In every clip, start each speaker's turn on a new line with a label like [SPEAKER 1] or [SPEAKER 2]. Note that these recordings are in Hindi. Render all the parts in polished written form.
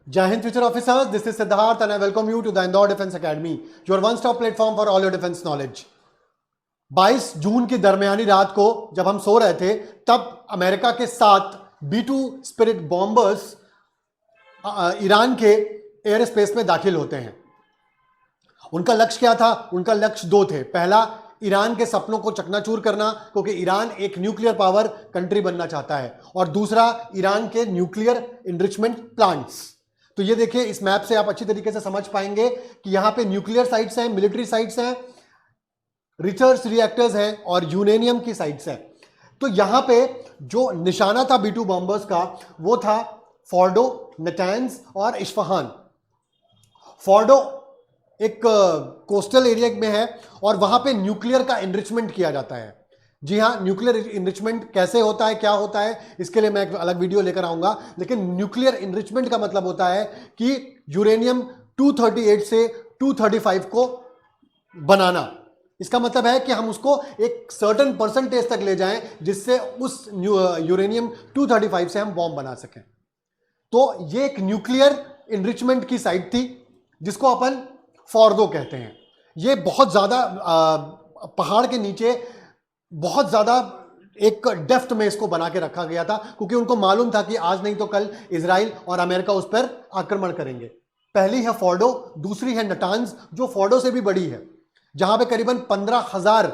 [SPEAKER 1] Jai Hind future officers, this is Siddharth and I welcome you to the Indore Defense Academy, your one-stop platform for all your defense knowledge. 22 जून की दरमियानी रात को जब हम सो रहे थे तब अमेरिका के 7 B-2 स्पिरिट बॉम्बर्स ईरान के एयर स्पेस में दाखिल होते हैं। उनका लक्ष्य क्या था? उनका लक्ष्य 2 थे। पहला, ईरान के सपनों को चकनाचूर करना, क्योंकि ईरान एक न्यूक्लियर पावर कंट्री बनना चाहता है, और दूसरा, ईरान के न्यूक्लियर इनरिचमेंट प्लांट्स। तो ये देखिए, इस मैप से आप अच्छी तरीके से समझ पाएंगे कि यहां पे न्यूक्लियर साइट्स हैं, मिलिट्री साइट्स हैं, रिसर्च रिएक्टर्स हैं और यूरेनियम की साइट्स हैं। तो यहां पे जो निशाना था B-2 बॉम्बर्स का वो था फोर्डो, नटैंज और इस्फहान। फोर्डो एक कोस्टल एरिया में है और वहां पे न्यूक्लियर का एनरिचमेंट किया जाता है। जी हाँ, न्यूक्लियर एनरिचमेंट कैसे होता है, क्या होता है, इसके लिए मैं एक अलग वीडियो लेकर आऊंगा। लेकिन न्यूक्लियर एनरिचमेंट का मतलब होता है कि यूरेनियम 238 से 235 को बनाना। इसका मतलब है कि हम उसको एक सर्टेन परसेंटेज तक ले जाएं जिससे उस यूरेनियम 235 से हम बॉम्ब बना सकें। तो ये एक न्यूक्लियर एनरिचमेंट की साइट थी जिसको अपन फोर्डो कहते हैं। ये बहुत ज्यादा पहाड़ के नीचे बहुत ज्यादा एक डेप्थ में इसको बना के रखा गया था, क्योंकि उनको मालूम था कि आज नहीं तो कल इजराइल और अमेरिका उस पर आक्रमण करेंगे। पहली है फोर्डो, दूसरी है नटांज जो फोर्डो से भी बड़ी है, जहां पे करीबन 15,000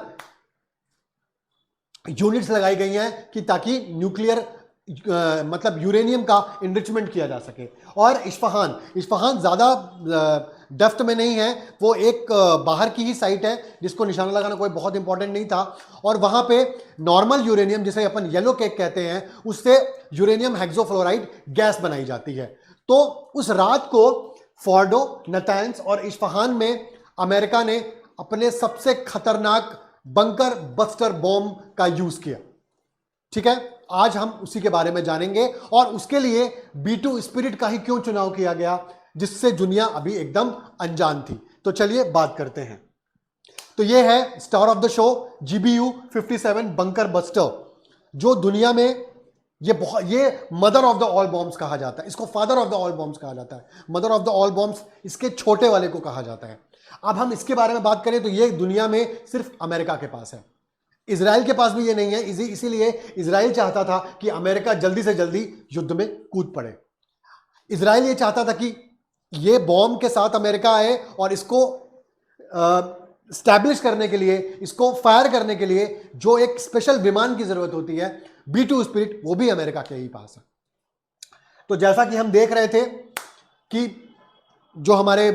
[SPEAKER 1] यूनिट्स लगाई गई हैं कि ताकि न्यूक्लियर मतलब यूरेनियम का एनरिचमेंट किया जा सके। और इस्फहान ज्यादा डेप्थ में नहीं है, वो एक बाहर की ही साइट है जिसको निशाना लगाना कोई बहुत इंपॉर्टेंट नहीं था। और वहां पे नॉर्मल यूरेनियम, जिसे अपन येलो केक कहते हैं, उससे यूरेनियम हेक्सोफ्लोराइड गैस बनाई जाती है। तो उस रात को फोर्डो, नटैंज और इस्फहान में अमेरिका ने अपने सबसे खतरनाक बंकर बस्टर बॉम्ब का यूज किया। ठीक है, आज हम उसी के बारे में जानेंगे और उसके लिए B-2 स्पिरिट का ही क्यों चुनाव किया गया, जिससे दुनिया अभी एकदम अनजान थी। तो चलिए बात करते हैं। तो ये है star of the show, GBU-57 bunker buster, जो दुनिया में ये mother of the all bombs कहा जाता है। इसको father of the all bombs कहा जाता है। Mother of the all bombs इसके छोटे वाले को कहा जाता है। अब हम इसके बारे में बात करें तो ये दुनिया में सिर्फ अमेरिका के पास है, इजराइल के पास भी ये नहीं है। इसीलिए इजराइल चाहता था कि अमेरिका जल्दी से जल्दी युद्ध में कूद पड़े। इजराइल ये चाहता था कि ये बॉम्ब के साथ अमेरिका आए और इसको स्टैब्लिश करने के लिए, इसको फायर करने के लिए जो एक स्पेशल विमान की जरूरत होती है, B-2 स्पिरिट, वो भी अमेरिका के ही पास है। तो जैसा कि हम देख रहे थे कि जो हमारे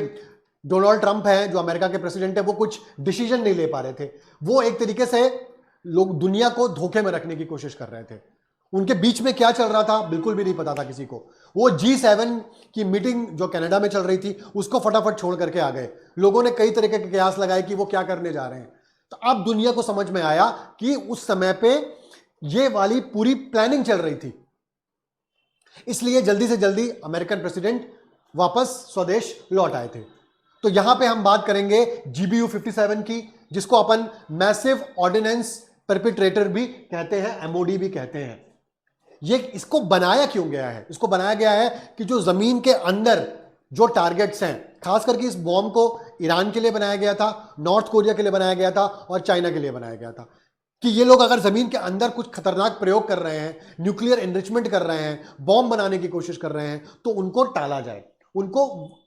[SPEAKER 1] डोनाल्ड ट्रंप हैं, जो अमेरिका के प्रेसिडेंट है, वो कुछ डिसीजन नहीं ले पा रहे थे। वो एक तरीके से लोग दुनिया को धोखे में रखने की कोशिश कर रहे थे। उनके बीच में क्या चल रहा था बिल्कुल भी नहीं पता था किसी को। वो G7 की मीटिंग जो कनाडा में चल रही थी उसको फटाफट छोड़ करके आ गए। लोगों ने कई तरह के कयास लगाए कि वो क्या करने जा रहे हैं। तो अब दुनिया को समझ में आया कि उस समय पे ये वाली पूरी प्लानिंग चल रही थी। इसलिए जल्दी से जल्दी अमेरिकन प्रेसिडेंट वापस स्वदेश लौट आए थे। तो यहां पे हम बात करेंगे GBU-57 की, जिसको अपन मैसिव ऑर्डिनेंस परपिट्रेटर भी कहते हैं, MOD भी कहते हैं। ये इसको बनाया क्यों गया है? इसको बनाया गया है कि जो जमीन के अंदर जो टारगेट्स हैं, खास करके इस बॉम्ब को ईरान के लिए बनाया गया था, नॉर्थ कोरिया के लिए बनाया गया था और चाइना के लिए बनाया गया था, कि ये लोग अगर जमीन के अंदर कुछ खतरनाक प्रयोग कर रहे हैं, न्यूक्लियर एनरिचमेंट कर रहे हैं, बॉम्ब बनाने की कोशिश कर रहे हैं, तो उनको टाला जाए, उनको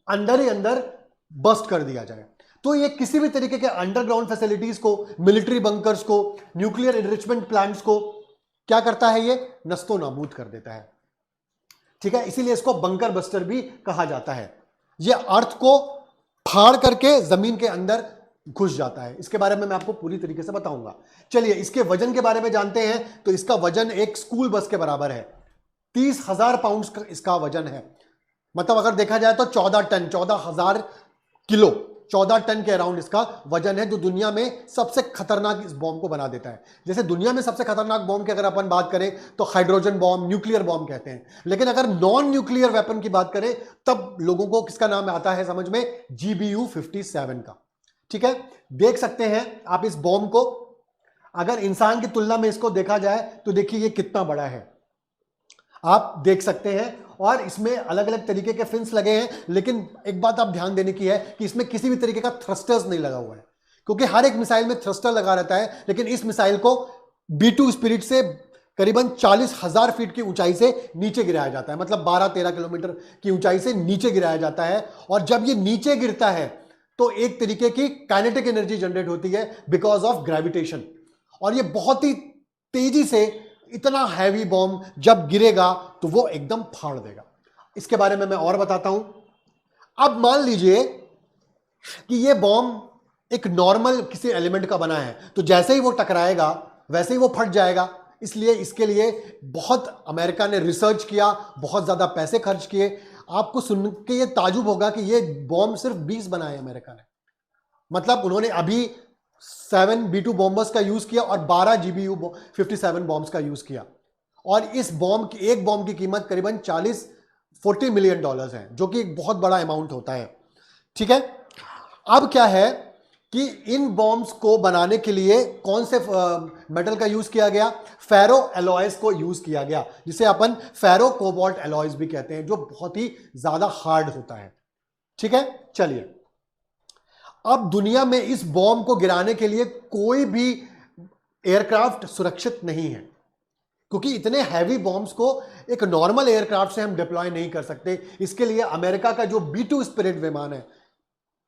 [SPEAKER 1] अंदर ही अंदर बस्ट कर दिया जाए। तो ये किसी भी तरीके के अंडरग्राउंड फैसिलिटीज को, मिलिट्री बंकर्स को, न्यूक्लियर एनरिचमेंट प्लांट्स को क्या करता है? ये नस्तो नाबूद कर देता है। ठीक है, इसीलिए इसको बंकर बस्टर भी कहा जाता है। ये अर्थ को फाड़ करके जमीन के अंदर घुस जाता है। इसके बारे में मैं आपको पूरी तरीके से बताऊंगा। चलिए इसके वजन के बारे में जानते हैं। तो इसका वजन एक स्कूल बस के बराबर है। 30,000 पाउंड का इसका वजन है। मतलब अगर देखा जाए तो 14 टन, 14,000 किलो, 14 टन के अराउंड इसका वजन है, जो दुनिया में सबसे खतरनाक इस बॉम्ब को बना देता है। जैसे दुनिया में सबसे खतरनाक बॉम्ब की अगर अपन बात करें तो हाइड्रोजन बॉम्ब, न्यूक्लियर बॉम्ब कहते हैं। लेकिन अगर नॉन न्यूक्लियर वेपन की बात करें तब लोगों को किसका नाम आता है समझ में? GBU-57 का। ठीक है, देख सकते हैं आप इस बॉम्ब को। अगर इंसान की तुलना में इसको देखा जाए तो देखिए ये कितना बड़ा है, आप देख सकते हैं। और इसमें अलग अलग तरीके के फिन्स लगे हैं, लेकिन एक बात आप ध्यान देने की है कि इसमें किसी भी तरीके का थ्रस्टर्स नहीं लगा हुआ है, क्योंकि हर एक मिसाइल में थ्रस्टर लगा रहता है, लेकिन इस मिसाइल को B2 स्पिरिट से करीबन 40,000 फीट की ऊंचाई से नीचे गिराया जाता है, मतलब 12-13 किलोमीटर की ऊंचाई से नीचे गिराया जाता है। और जब ये नीचे गिरता है तो एक तरीके की काइनेटिक एनर्जी जनरेट होती है बिकॉज ऑफ ग्रेविटेशन, और ये बहुत ही तेजी से इतना हैवी बॉम्ब जब गिरेगा तो वो एकदम फाड़ देगा। इसके बारे में मैं और बताता हूं। अब मान लीजिए कि ये बॉम्ब एक नॉर्मल किसी एलिमेंट का बना है, तो जैसे ही वो टकराएगा वैसे ही वो फट जाएगा। इसलिए इसके लिए बहुत अमेरिका ने रिसर्च किया, बहुत ज्यादा पैसे खर्च किए। आपको सुन के ये ताजुब होगा कि ये बॉम्ब सिर्फ 20 बनाए अमेरिका ने, मतलब उन्होंने अभी 7 B2 बॉम्बर्स का यूज किया और 12 GBU 57 बॉम्ब्स का यूज किया, और इस बॉम्ब की एक बॉम्ब की कीमत करीबन 40-40 मिलियन डॉलर्स है, जो कि एक बहुत बड़ा अमाउंट होता है। ठीक है, अब क्या है कि इन बॉम्ब्स को बनाने के लिए कौन से मेटल का यूज किया गया? फेरो एलॉयज को यूज किया गया, जिसे अपन फेरो कोबाल्ट एलॉयज भी कहते हैं, जो बहुत ही ज्यादा हार्ड होता है। ठीक है, चलिए अब दुनिया में इस बॉम्ब को गिराने के लिए कोई भी एयरक्राफ्ट सुरक्षित नहीं है, क्योंकि इतने हैवी बॉम्ब्स को एक नॉर्मल एयरक्राफ्ट से हम डिप्लॉय नहीं कर सकते। इसके लिए अमेरिका का जो B2 स्पिरिट विमान है,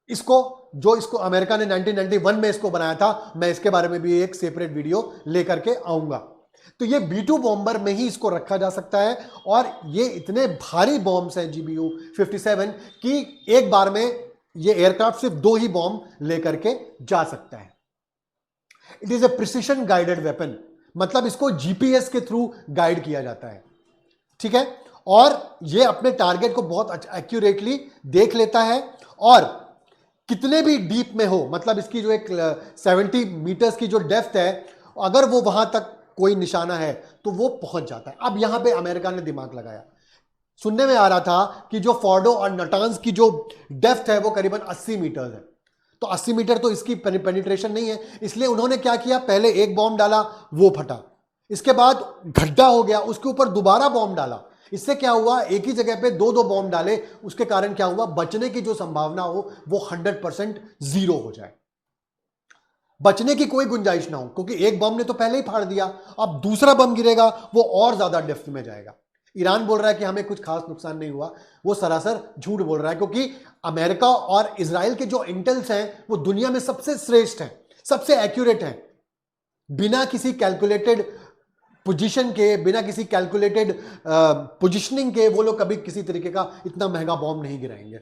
[SPEAKER 1] इसको अमेरिका ने 1991 में इसको बनाया था, मैं इसके बारे में भी एक सेपरेट वीडियो लेकर के आऊंगा। तो ये B2 बॉम्बर में ही इसको रखा जा सकता है, और ये इतने भारी बॉम्ब्स हैं GBU 57 कि एक बार में ये एयरक्राफ्ट सिर्फ 2 ही बॉम्ब लेकर के जा सकता है। It is a precision guided weapon, मतलब इसको GPS के थ्रू गाइड किया जाता है। ठीक है, और ये अपने टारगेट को बहुत एक्यूरेटली देख लेता है, और कितने भी डीप में हो, मतलब इसकी जो एक 70 मीटर्स की जो डेप्थ है, अगर वो वहां तक कोई निशाना है तो वो पहुंच जाता है। अब यहां पे अमेरिका ने दिमाग लगाया। सुनने में आ रहा था कि जो फोर्डो और नटांस की जो डेप्थ है वो करीबन 80 मीटर है, तो 80 मीटर तो इसकी पेनिट्रेशन नहीं है, इसलिए उन्होंने क्या किया, पहले एक बॉम्ब डाला, वो फटा, इसके बाद गड्ढा हो गया, उसके ऊपर दोबारा बॉम्ब डाला। इससे क्या हुआ, एक ही जगह पे 2-2 बॉम्ब डाले, उसके कारण क्या हुआ, बचने की जो संभावना हो वो 100% जीरो हो जाए, बचने की कोई गुंजाइश ना हो, क्योंकि एक बम ने तो पहले ही फाड़ दिया, अब दूसरा बम गिरेगा वो और ज्यादा डेप्थ में जाएगा। ईरान बोल रहा है कि हमें कुछ खास नुकसान नहीं हुआ, वो सरासर झूठ बोल रहा है, क्योंकि अमेरिका और इजराइल के जो इंटेल्स हैं वो दुनिया में सबसे श्रेष्ठ हैं, सबसे एक्यूरेट हैं। बिना किसी कैलकुलेटेड पोजीशन के, बिना किसी कैलकुलेटेड पोजीशनिंग के वो लोग कभी किसी तरीके का इतना महंगा बॉम्ब नहीं गिराएंगे।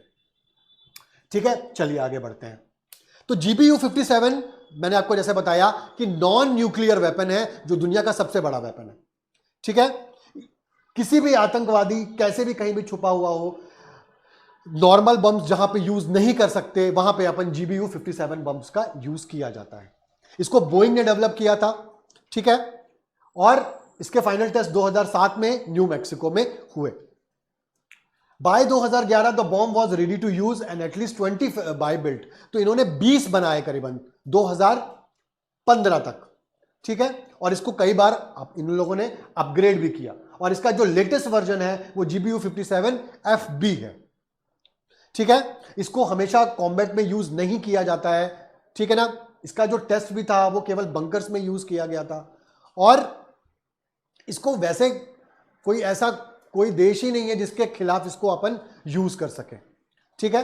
[SPEAKER 1] ठीक है, चलिए आगे बढ़ते हैं। तो GBU 57 मैंने आपको जैसे बताया कि नॉन न्यूक्लियर वेपन है, जो दुनिया का सबसे बड़ा वेपन है। ठीक है, किसी भी आतंकवादी कैसे भी कहीं भी छुपा हुआ हो, नॉर्मल बम्स जहां पे यूज नहीं कर सकते, वहां पे अपन GBU 57 बम्स का यूज किया जाता है। इसको बोइंग ने डेवलप किया था। ठीक है, और इसके फाइनल टेस्ट 2007 में न्यू मैक्सिको में हुए। By 2011 the bomb was ready to use and at least 20 by built, तो इन्होंने 20 बनाए करीबन 2015 तक। ठीक है, और इसको कई बार इन लोगों ने अपग्रेड भी किया, और इसका जो लेटेस्ट वर्जन है वो GBU 57 FB है। ठीक है, इसको हमेशा कॉम्बैट में यूज नहीं किया जाता है। ठीक है ना, इसका जो टेस्ट भी था वो केवल बंकर्स में यूज किया गया था, और इसको वैसे कोई देश ही नहीं है जिसके खिलाफ इसको अपन यूज कर सके। ठीक है,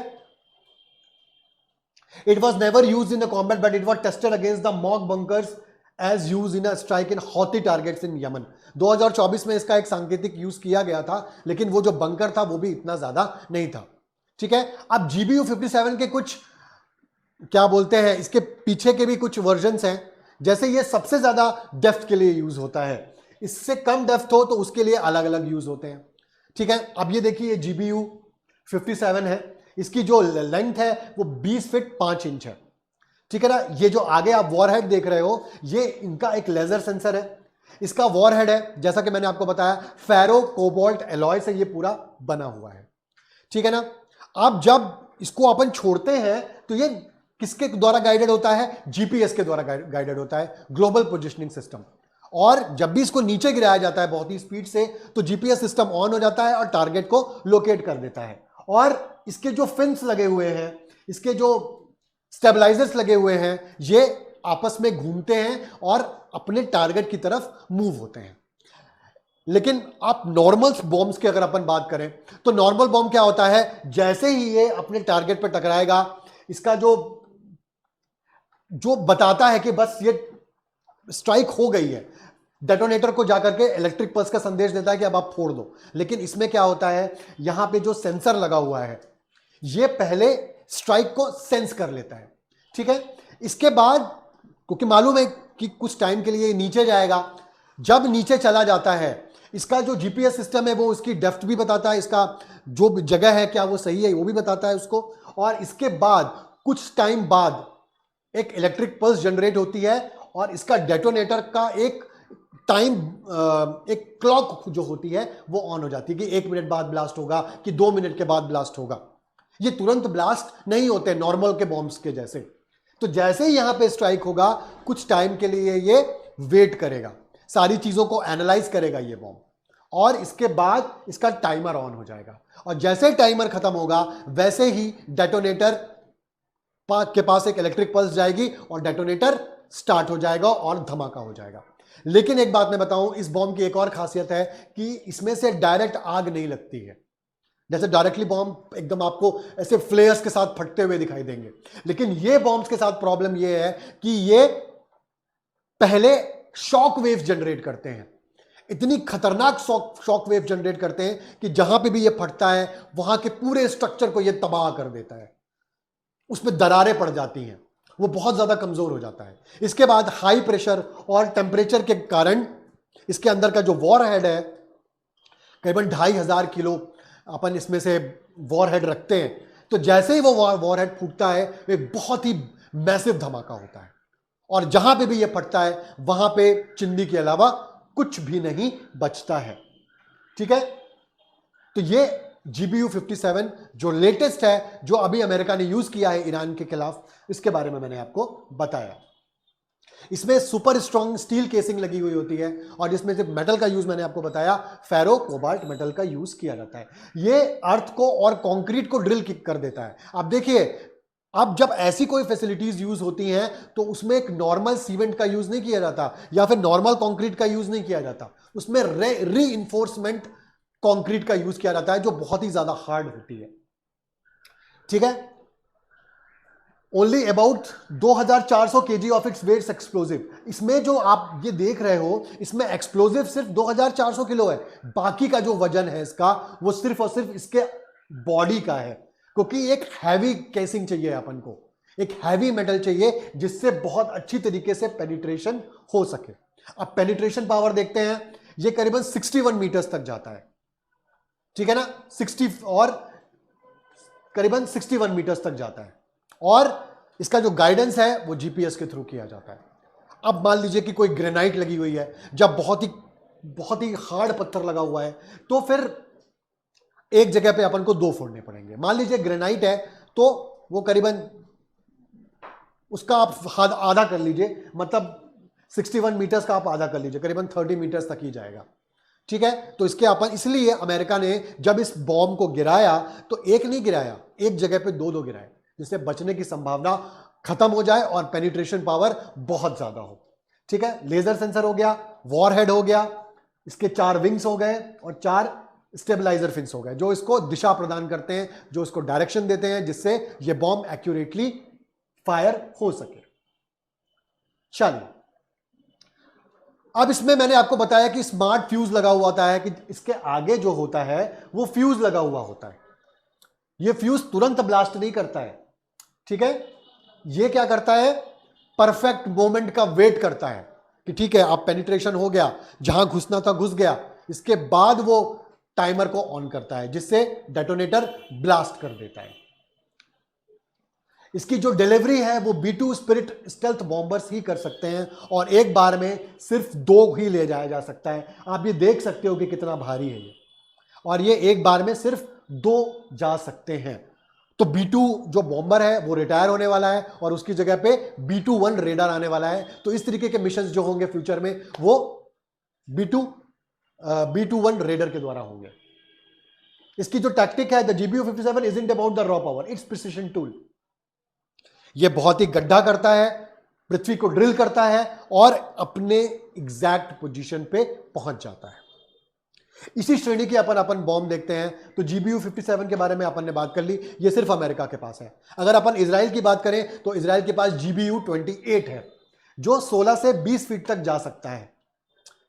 [SPEAKER 1] it was never use in a combat but it was tested against the mock bunkers as use in a strike in Houthi targets in Yemen. 2024 में इसका एक सांकेतिक यूज किया गया था, लेकिन वो जो बंकर था वो भी इतना ज्यादा नहीं था। ठीक है, अब GBU 57 के कुछ क्या बोलते हैं, इसके पीछे के भी कुछ वर्जन्स हैं। जैसे ये सबसे ज्यादा डेप्थ के लिए यूज होता है, इससे कम डेप्थ हो तो उसके लिए अलग अलग यूज होते हैं। ठीक है, अब ये देखिए GBU 57 है, इसकी जो लेंथ है वो 20 फीट 5 इंच है। ठीक है ना, ये जो आगे आप वॉरहेड देख रहे हो, ये इनका एक लेजर सेंसर है। इसका वॉरहेड है, जैसा कि मैंने आपको बताया, फेरो कोबाल्ट एलॉय से ये पूरा बना हुआ है। ठीक है ना, अब जब इसको अपन छोड़ते हैं तो ये किसके द्वारा गाइडेड होता है? GPS के द्वारा गाइडेड होता है, ग्लोबल पोजिशनिंग सिस्टम। और जब भी इसको नीचे गिराया जाता है बहुत ही स्पीड से, तो जीपीएस सिस्टम ऑन हो जाता है और टारगेट को लोकेट कर देता है। और इसके जो फिन्स लगे हुए हैं, इसके जो स्टेबलाइजर्स लगे हुए हैं, ये आपस में घूमते हैं और अपने टारगेट की तरफ मूव होते हैं। लेकिन आप नॉर्मल बॉम्ब्स की अगर अपन बात करें तो नॉर्मल बॉम्ब क्या होता है, जैसे ही ये अपने टारगेट पर टकराएगा, इसका जो बताता है कि बस ये स्ट्राइक हो गई है, डेटोनेटर को जाकर के इलेक्ट्रिक पल्स का संदेश देता है कि अब आप फोड़ दो। लेकिन इसमें क्या होता है, यहां पे जो सेंसर लगा हुआ है ये पहले स्ट्राइक को सेंस कर लेता है, ठीक है। इसके बाद क्योंकि मालूम है कि कुछ टाइम के लिए नीचे जाएगा, जब नीचे चला जाता है इसका जो जीपीएस सिस्टम है वो उसकी डेप्थ भी बताता है, इसका जो जगह है क्या वो सही है वो भी बताता है उसको। और इसके बाद कुछ टाइम बाद एक इलेक्ट्रिक पल्स जनरेट होती है और इसका डेटोनेटर का एक टाइम, एक क्लॉक जो होती है वो ऑन हो जाती है कि 1 मिनट बाद ब्लास्ट होगा कि 2 मिनट के बाद ब्लास्ट होगा। ये तुरंत ब्लास्ट नहीं होते नॉर्मल के बॉम्ब्स के जैसे। तो जैसे ही यहां पे स्ट्राइक होगा कुछ टाइम के लिए ये वेट करेगा, सारी चीजों को एनालाइज करेगा ये बॉम्ब, और इसके बाद इसका टाइमर ऑन हो जाएगा। और जैसे टाइमर खत्म होगा वैसे ही डेटोनेटर के पास एक इलेक्ट्रिक पल्स जाएगी और डेटोनेटर स्टार्ट हो जाएगा और धमाका हो जाएगा। लेकिन एक बात मैं बताऊं, इस बॉम्ब की एक और खासियत है कि इसमें से डायरेक्ट आग नहीं लगती है। जैसे डायरेक्टली बॉम्ब एकदम आपको ऐसे फ्लेयर्स के साथ फटते हुए दिखाई देंगे, लेकिन ये बॉम्ब्स के साथ प्रॉब्लम ये है कि ये पहले शॉक वेव जनरेट करते हैं। इतनी खतरनाक शॉक वेव जनरेट करते हैं कि जहां पे भी ये फटता है वहां के पूरे स्ट्रक्चर को ये तबाह कर देता है, उसमें दरारें पड़ जाती हैं, वो बहुत ज्यादा कमजोर हो जाता है। इसके बाद हाई प्रेशर और टेम्परेचर के कारण इसके अंदर का जो वॉर हेड है, करीबन 2500 किलो अपन इसमें से वॉर हेड रखते हैं। तो जैसे ही वो वॉर हेड फूटता है एक बहुत ही मैसिव धमाका होता है, और जहां पे भी ये फटता है वहां पे चिंदी के अलावा कुछ भी नहीं बचता है, ठीक है। तो ये GBU 57 जो लेटेस्ट है, जो अभी अमेरिका ने यूज किया है ईरान के खिलाफ, इसके बारे में मैंने आपको बताया। इसमें सुपर स्ट्रॉन्ग स्टील केसिंग लगी हुई होती है और इसमें से मेटल का यूज मैंने आपको बताया, फेरो कोबाल्ट मेटल का यूज किया जाता है। ये अर्थ को और कंक्रीट को ड्रिल कर देता है। अब देखिए, अब जब ऐसी कोई फैसिलिटीज यूज होती हैं तो उसमें एक नॉर्मल सीमेंट का यूज नहीं किया जाता या फिर नॉर्मल कंक्रीट का यूज नहीं किया जाता, उसमें रीइंफोर्समेंट कंक्रीट का यूज किया जाता है जो बहुत ही ज्यादा हार्ड होती है, ठीक है। Only about 2400 kg of its weights explosive. इसमें जो आप ये देख रहे हो इसमें एक्सप्लोजिव सिर्फ 2400 किलो है, बाकी का जो वजन है इसका वो सिर्फ और सिर्फ इसके बॉडी का है, क्योंकि एक हैवी केसिंग चाहिए अपन को, एक हैवी मेटल चाहिए जिससे बहुत अच्छी तरीके से पेनिट्रेशन हो सके। अब पेनिट्रेशन पावर देखते हैं, ये करीबन 61 मीटर्स तक जाता है, ठीक है ना, 60 और करीबन 61 मीटर्स तक जाता है, और इसका जो गाइडेंस है वो जीपीएस के थ्रू किया जाता है। अब मान लीजिए कि कोई ग्रेनाइट लगी हुई है, जब बहुत ही हार्ड पत्थर लगा हुआ है तो फिर एक जगह पे अपन को 2 फोड़ने पड़ेंगे। मान लीजिए ग्रेनाइट है तो वो करीबन उसका आप आधा कर लीजिए, मतलब 61 मीटर्स का आप आधा कर लीजिए, करीबन 30 मीटर्स तक ही जाएगा, ठीक है। तो इसके अपन, इसलिए अमेरिका ने जब इस बॉम्ब को गिराया तो एक नहीं गिराया, एक जगह पे 2 गिराए, जिससे बचने की संभावना खत्म हो जाए और पेनिट्रेशन पावर बहुत ज्यादा हो, ठीक है। लेजर सेंसर हो गया, वॉर हेड हो गया, इसके 4 विंग्स हो गए और 4 स्टेबलाइजर फिन्स हो गए जो इसको दिशा प्रदान करते हैं, जो इसको डायरेक्शन देते हैं जिससे यह बॉम्ब एक्यूरेटली फायर हो सके। चलिए, अब इसमें मैंने आपको बताया कि स्मार्ट फ्यूज लगा हुआ होता है, कि इसके आगे जो होता है वो फ्यूज लगा हुआ होता है। ये फ्यूज तुरंत ब्लास्ट नहीं करता है, ठीक है। ये क्या करता है, परफेक्ट मोमेंट का वेट करता है कि ठीक है अब पेनिट्रेशन हो गया, जहां घुसना था घुस गया, इसके बाद वो टाइमर को ऑन करता है जिससे डेटोनेटर ब्लास्ट कर देता है। इसकी जो डिलीवरी है वो B2 स्पिरिट स्टेल्थ बॉम्बर्स ही कर सकते हैं और एक बार में सिर्फ 2 ही ले जाया जा सकता है। आप ये देख सकते हो कि कितना भारी है ये, और ये एक बार में सिर्फ 2 जा सकते हैं। तो B2 जो बॉम्बर है वो रिटायर होने वाला है और उसकी जगह पे B21 रेडार आने वाला है। तो इस तरीके के मिशन जो होंगे फ्यूचर में वो B-21 रेडर के द्वारा होंगे। इसकी जो टैक्टिक है, the GBU-57 isn't about the raw power, it's precision tool. ये बहुत ही गड्ढा करता है, पृथ्वी को ड्रिल करता है और अपने एग्जैक्ट पोजीशन पे पहुंच जाता है। इसी श्रेणी की अपन बॉम्ब देखते हैं तो GBU-57 के बारे में अपन ने बात कर ली, ये सिर्फ अमेरिका के पास है। अगर अपन इजराइल की बात करें तो इजराइल के पास GBU-28 है जो 16 से 20 फीट तक जा सकता है,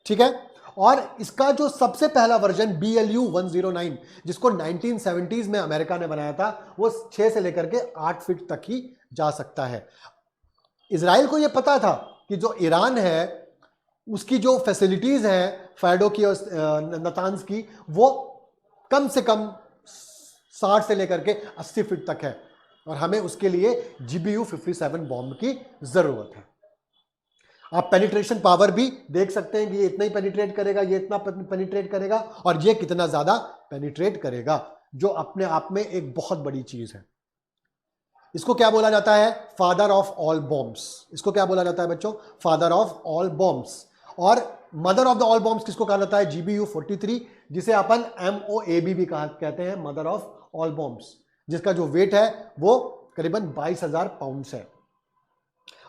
[SPEAKER 1] ठीक है। और इसका जो सबसे पहला वर्जन BLU-109 जिसको 1970s में अमेरिका ने बनाया था, वो 6 से लेकर के 8 फीट तक ही जा सकता है। इजराइल को यह पता था कि जो ईरान है उसकी जो फैसिलिटीज है फैडो की और नतान्स की, वो कम से कम 60 से लेकर के 80 फीट तक है और हमें उसके लिए GBU-57 बॉम्ब की जरूरत है। आप पेनिट्रेशन पावर भी देख सकते हैं कि ये इतना ही पेनिट्रेट करेगा, ये इतना पेनिट्रेट करेगा और ये कितना ज्यादा पेनिट्रेट करेगा, जो अपने आप में एक बहुत बड़ी चीज है। इसको क्या बोला जाता है? Father of all bombs. इसको क्या बोला जाता है बच्चों? Father of all bombs. और mother of the all bombs किसको कहा जाता है? GBU-43, जिसे अपन MOAB भी कहते हैं, मदर ऑफ ऑल बॉम्ब्स, जिसका जो वेट है वो करीबन 22,000 पाउंड्स है।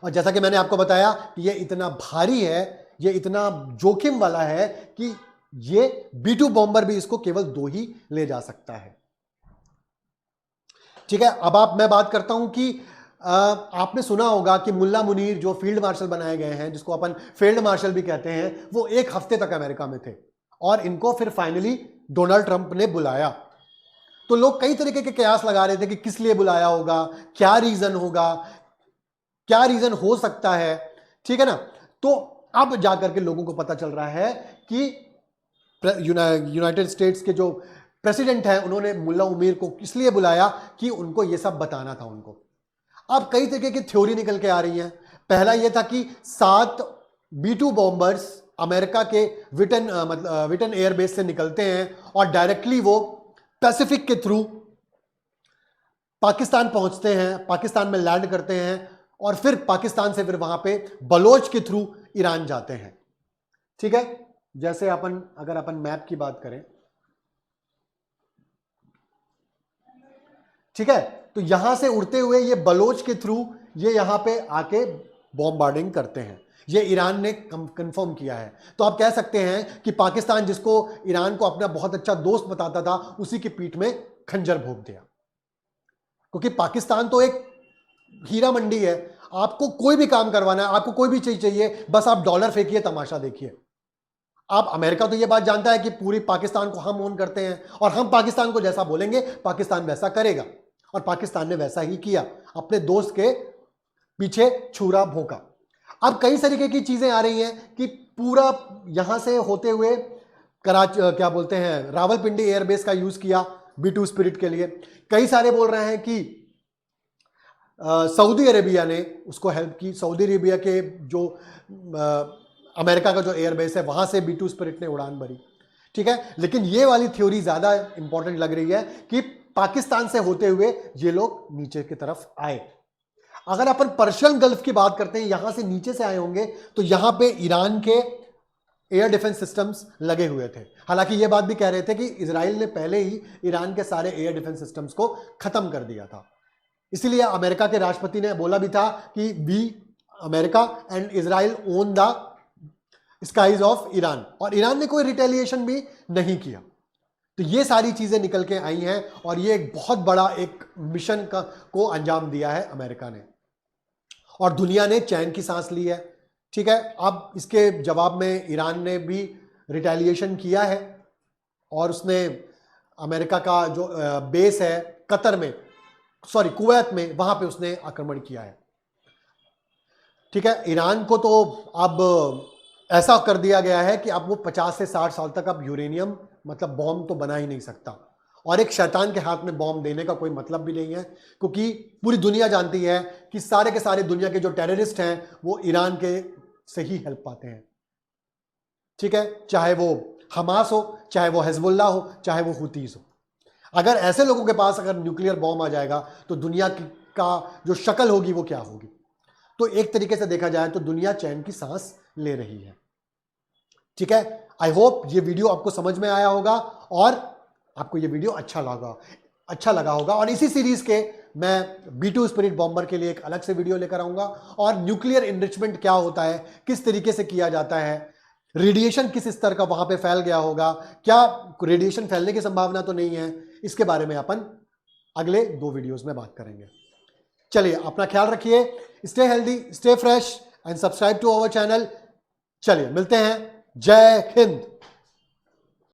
[SPEAKER 1] और जैसा कि मैंने आपको बताया कि ये इतना भारी है, ये इतना जोखिम वाला है कि ये B-2 बॉम्बर भी इसको केवल 2 ही ले जा सकता है, ठीक है। अब मैं बात करता हूं कि आपने सुना होगा कि मुल्ला मुनीर जो फील्ड मार्शल बनाए गए हैं, जिसको अपन फील्ड मार्शल भी कहते हैं, वो 1 हफ्ते तक अमेरिका में थे और इनको फिर फाइनली डोनाल्ड ट्रंप ने बुलाया। तो लोग कई तरीके के कयास लगा रहे थे कि किस लिए बुलाया होगा, क्या रीजन होगा, क्या रीजन हो सकता है, ठीक है ना। तो अब जाकर के लोगों को पता चल रहा है कि यूनाइटेड स्टेट्स के जो प्रेसिडेंट हैं उन्होंने मुल्ला उमीर को इसलिए बुलाया कि उनको यह सब बताना था उनको। अब कई तरीके की थ्योरी निकल के आ रही हैं। पहला यह था कि 7 B-2 बॉम्बर्स अमेरिका के विटन एयरबेस से निकलते हैं और डायरेक्टली वो पैसिफिक के थ्रू पाकिस्तान पहुंचते हैं, पाकिस्तान में लैंड करते हैं और फिर पाकिस्तान से फिर वहां पे बलोच के थ्रू ईरान जाते हैं, ठीक है। जैसे अगर अपन मैप की बात करें, ठीक है, तो यहां से उड़ते हुए ये बलोच के थ्रू ये यहां पे आके बॉम्बार्डिंग करते हैं। ये ईरान ने कंफर्म किया है। तो आप कह सकते हैं कि पाकिस्तान, जिसको ईरान को अपना बहुत अच्छा दोस्त बताता था, उसी की पीठ में खंजर भोंक दिया। क्योंकि पाकिस्तान तो एक हीरा मंडी है, आपको कोई भी काम करवाना है, आपको कोई भी चीज चाहिए, बस आप डॉलर फेंकिए, तमाशा देखिए। आप अमेरिका तो ये बात जानता है कि पूरी पाकिस्तान को हम ओन करते हैं और हम पाकिस्तान को जैसा बोलेंगे पाकिस्तान वैसा करेगा, और पाकिस्तान ने वैसा ही किया, अपने दोस्त के पीछे छुरा भोंका। अब कई तरीके की चीजें आ रही हैं कि पूरा यहां से होते हुए क्या बोलते हैं, रावलपिंडी एयरबेस का यूज किया B-2 स्पिरिट के लिए। कई सारे बोल रहे हैं कि सऊदी अरेबिया ने उसको हेल्प की। सऊदी अरेबिया के जो अमेरिका का जो एयरबेस है वहां से B-2 स्पिरिट ने उड़ान भरी, ठीक है। लेकिन ये वाली थ्योरी ज्यादा इंपॉर्टेंट लग रही है कि पाकिस्तान से होते हुए ये लोग नीचे की तरफ आए। अगर अपन पर्शियन गल्फ की बात करते हैं, यहां से नीचे से आए होंगे, तो यहां पे ईरान के एयर डिफेंस सिस्टम्स लगे हुए थे। हालांकि यह बात भी कह रहे थे कि इजराइल ने पहले ही ईरान के सारे एयर डिफेंस सिस्टम्स को खत्म कर दिया था। इसीलिए अमेरिका के राष्ट्रपति ने बोला भी था कि we America and Israel own the skies of Iran, और ईरान ने कोई रिटेलिएशन भी नहीं किया। तो ये सारी चीजें निकल के आई हैं और ये एक बहुत बड़ा एक मिशन को अंजाम दिया है अमेरिका ने, और दुनिया ने चैन की सांस ली है, ठीक है। अब इसके जवाब में ईरान ने भी रिटेलिएशन किया है और उसने अमेरिका का जो बेस है कतर में, कुवैत में, वहां पे उसने आक्रमण किया है, ठीक है। ईरान को तो अब ऐसा कर दिया गया है कि अब वो 50 से 60 साल तक अब यूरेनियम मतलब बॉम्ब तो बना ही नहीं सकता, और एक शैतान के हाथ में बॉम्ब देने का कोई मतलब भी नहीं है, क्योंकि पूरी दुनिया जानती है कि सारे के सारे दुनिया के जो टेररिस्ट हैं वो ईरान के से ही हेल्प पाते हैं, ठीक है। चाहे वो हमास हो, चाहे वो हिजबुल्लाह हो, चाहे वो हुतीज हो। अगर ऐसे लोगों के पास अगर न्यूक्लियर बॉम्ब आ जाएगा तो दुनिया का जो शक्ल होगी वो क्या होगी। तो एक तरीके से देखा जाए तो दुनिया चैन की सांस ले रही है। ठीक है, आई होप ये वीडियो आपको समझ में आया होगा और आपको ये वीडियो अच्छा लगा होगा। और इसी सीरीज के मैं B2 स्पिरिट बॉम्बर के लिए एक अलग से वीडियो लेकर आऊंगा, और न्यूक्लियर इनरिचमेंट क्या होता है, किस तरीके से किया जाता है, रेडिएशन किस स्तर का वहां पे फैल गया होगा, क्या रेडिएशन फैलने की संभावना तो नहीं है, इसके बारे में अपन अगले 2 वीडियोस में बात करेंगे। चलिए, अपना ख्याल रखिए, stay healthy, stay fresh and subscribe to our channel. चलिए मिलते हैं, जय हिंद।